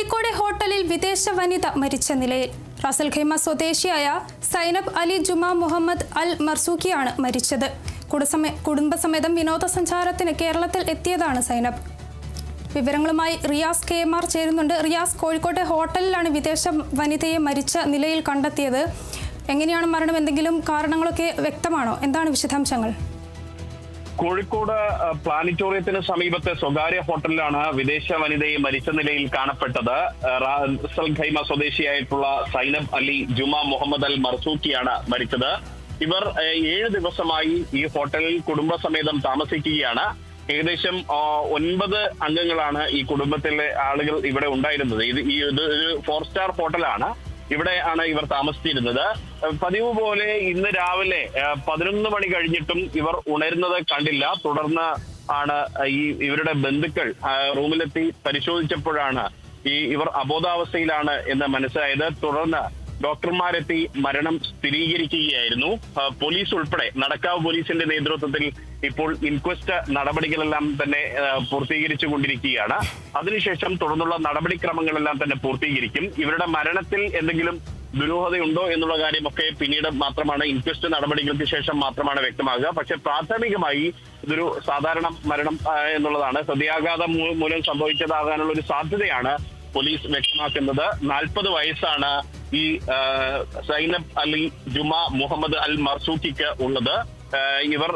കോഴിക്കോട് ഹോട്ടലിൽ വിദേശ വനിത മരിച്ച നിലയിൽ. റാസൽ ഖൈമ സ്വദേശിയായ സൈനബ് അലി ജുമാ മുഹമ്മദ് അൽ മർസൂഖിയാണ് മരിച്ചത്. കുടുംബസമേതം വിനോദസഞ്ചാരത്തിന് കേരളത്തിൽ എത്തിയതാണ് സൈനബ്. വിവരങ്ങളുമായി റിയാസ് KMR ചേരുന്നുണ്ട്. റിയാസ്, കോഴിക്കോട്ടെ ഹോട്ടലിലാണ് വിദേശ വനിതയെ മരിച്ച നിലയിൽ കണ്ടെത്തിയത്. എങ്ങനെയാണ് മരണം? എന്തെങ്കിലും കാരണങ്ങളൊക്കെ വ്യക്തമാണോ? എന്താണ് വിശദാംശങ്ങൾ? കോഴിക്കോട് പ്ലാനിറ്റോറിയത്തിന് സമീപത്തെ സ്വകാര്യ ഹോട്ടലിലാണ് വിദേശ വനിതയെ മരിച്ച നിലയിൽ കാണപ്പെട്ടത്. റാസൽ ഖൈമ സ്വദേശിയായിട്ടുള്ള സൈനബ് അലി ജുമാ മുഹമ്മദ് അൽ മർസൂഖിയാണ് മരിച്ചത്. ഇവർ 7 ദിവസമായി ഈ ഹോട്ടലിൽ കുടുംബസമേതം താമസിക്കുകയാണ്. ഏകദേശം 9 അംഗങ്ങളാണ് ഈ കുടുംബത്തിലെ ആളുകൾ ഇവിടെ ഉണ്ടായിരുന്നത്. ഇത് ഒരു 4 സ്റ്റാർ ഹോട്ടലാണ്. ഇവിടെയാണ് ഇവർ താമസിച്ചിരുന്നത്. പതിവ് പോലെ ഇന്ന് രാവിലെ 11 മണി കഴിഞ്ഞിട്ടും ഇവർ ഉണരുന്നത് കണ്ടില്ല. തുടർന്ന് ആണ് ഇവരുടെ ബന്ധുക്കൾ റൂമിലെത്തി പരിശോധിച്ചപ്പോഴാണ് ഇവർ അബോധാവസ്ഥയിലാണ് എന്ന് മനസ്സിലായത്. തുടർന്ന് ഡോക്ടർമാരെത്തി മരണം സ്ഥിരീകരിക്കുകയായിരുന്നു. പോലീസ് ഉൾപ്പെടെ നടക്കാവ് പോലീസിന്റെ നേതൃത്വത്തിൽ ഇപ്പോൾ ഇൻക്വസ്റ്റ് നടപടികളെല്ലാം തന്നെ പൂർത്തീകരിച്ചു കൊണ്ടിരിക്കുകയാണ്. അതിനുശേഷം തുടർന്നുള്ള നടപടിക്രമങ്ങളെല്ലാം തന്നെ പൂർത്തീകരിക്കും. ഇവരുടെ മരണത്തിൽ എന്തെങ്കിലും ദുരൂഹതയുണ്ടോ എന്നുള്ള കാര്യമൊക്കെ പിന്നീട് മാത്രമാണ്, ഇൻക്വസ്റ്റ് നടപടികൾക്ക് ശേഷം മാത്രമാണ് വ്യക്തമാകുക. പക്ഷെ പ്രാഥമികമായി ഇതൊരു സാധാരണ മരണം എന്നുള്ളതാണ്. ഹൃദയാഘാതം മൂലം സംഭവിച്ചതാകാനുള്ള ഒരു സാധ്യതയാണ് പോലീസ് വ്യക്തമാക്കുന്നത്. 40 വയസ്സാണ് ഈ സൈനബ് അലി ജുമാ മുഹമ്മദ് അൽ മർസൂഖിക്ക് ഉള്ളത്. ഇവർ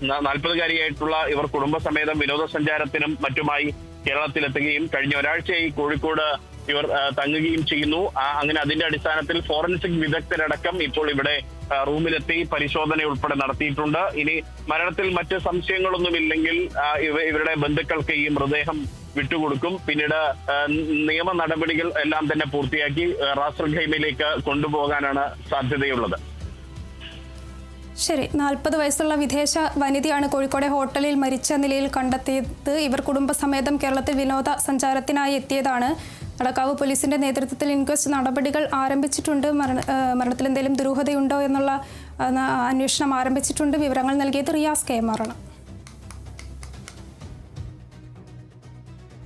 40-കാരിയായിട്ടുള്ള ഇവർ കുടുംബസമേതം വിനോദസഞ്ചാരത്തിനും മറ്റുമായി കേരളത്തിലെത്തുകയും കഴിഞ്ഞ ഒരാഴ്ചയായി കോഴിക്കോട് ഇവർ തങ്ങുകയും ചെയ്യുന്നു. അങ്ങനെ അതിന്റെ അടിസ്ഥാനത്തിൽ ഫോറൻസിക് വിദഗ്ധരടക്കം ഇപ്പോൾ ഇവിടെ റൂമിലെത്തി പരിശോധന ഉൾപ്പെടെ നടത്തിയിട്ടുണ്ട്. ഇനി മരണത്തിൽ മറ്റ് സംശയങ്ങളൊന്നുമില്ലെങ്കിൽ ഇവരുടെ ബന്ധുക്കൾക്ക് ഈ മൃതദേഹം വിട്ടുകൊടുക്കും. പിന്നീട് നിയമ നടപടികൾ എല്ലാം തന്നെ പൂർത്തിയാക്കി റാസൽ ഖൈമയിലേക്ക് കൊണ്ടുപോകാനാണ് സാധ്യതയുള്ളത്. ശരി, 40 വയസ്സുള്ള വിദേശ വനിതയാണ് കോഴിക്കോട് ഹോട്ടലിൽ മരിച്ച നിലയിൽ കണ്ടെത്തിയത്. ഇവർ കുടുംബസമേതം കേരളത്തിൽ വിനോദസഞ്ചാരത്തിനായി എത്തിയതാണ്. നടക്കാവ് പോലീസിന്റെ നേതൃത്വത്തിൽ ഇൻക്വസ്റ്റ് നടപടികൾ ആരംഭിച്ചിട്ടുണ്ട്. മരണത്തിൽ എന്തെങ്കിലും ദുരൂഹതയുണ്ടോ എന്നുള്ള അന്വേഷണം ആരംഭിച്ചിട്ടുണ്ട്. വിവരങ്ങൾ നൽകിയത് റിയാസ് KMR ആണ്.